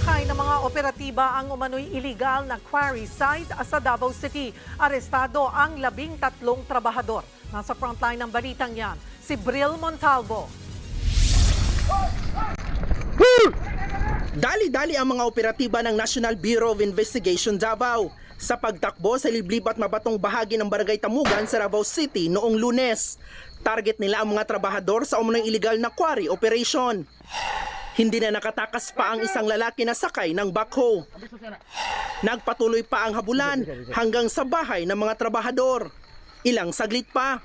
Sinakay ng mga operatiba ang umano'y illegal na quarry site sa Davao City. Arestado ang 13 trabahador. Nasa frontline ng balitang yan, si Bril Montalvo. Dali-dali ang mga operatiba ng National Bureau of Investigation Davao sa pagtakbo sa liblib at mabatong bahagi ng Barangay Tamugan sa Davao City noong Lunes. Target nila ang mga trabahador sa umano'y illegal na quarry operation. Hindi na nakatakas pa ang isang lalaki na sakay ng backhoe. Nagpatuloy pa ang habulan hanggang sa bahay ng mga trabahador. Ilang saglit pa,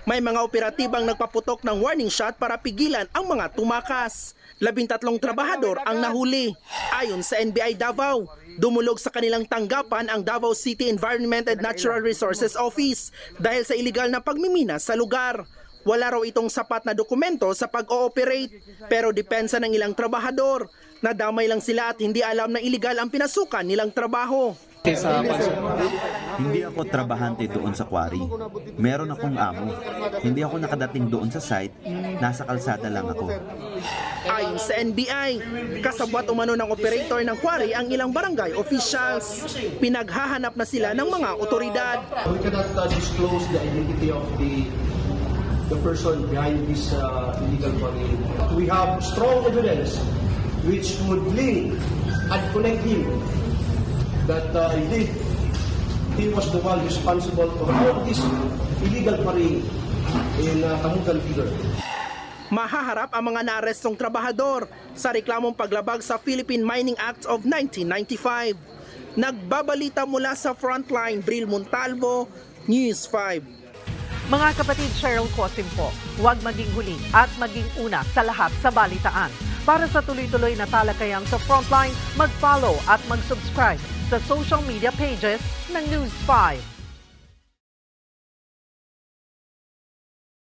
may mga operatibang nagpaputok ng warning shot para pigilan ang mga tumakas. 13 trabahador ang nahuli. Ayon sa NBI Davao, dumulog sa kanilang tanggapan ang Davao City Environment and Natural Resources Office dahil sa iligal na pagmimina sa lugar. Wala raw itong sapat na dokumento sa pag-ooperate, pero depensa ng ilang trabahador. Nadamay lang sila at hindi alam na iligal ang pinasukan nilang trabaho. Hindi ako trabahante doon sa quarry. Meron akong amo. Hindi ako nakadating doon sa site. Nasa kalsada lang ako. Ayon sa NBI, kasabwat umano ng operator ng quarry ang ilang barangay officials. Pinaghahanap na sila ng mga otoridad. We cannot disclose the identity of the person behind this illegal quarry. We have strong evidence which would link and connect him that indeed he was the one responsible for all this illegal quarrying in Tamugan Figure. Mahaharap ang mga naarestong trabahador sa reklamong paglabag sa Philippine Mining Act of 1995. Nagbabalita mula sa Frontline, Bril Montalvo, News 5. Mga kapatid, Cheryl Cosim po, huwag maging huli at maging una sa lahat sa balitaan. Para sa tuloy-tuloy na talakayan sa Frontline, mag-follow at mag-subscribe sa social media pages ng News 5.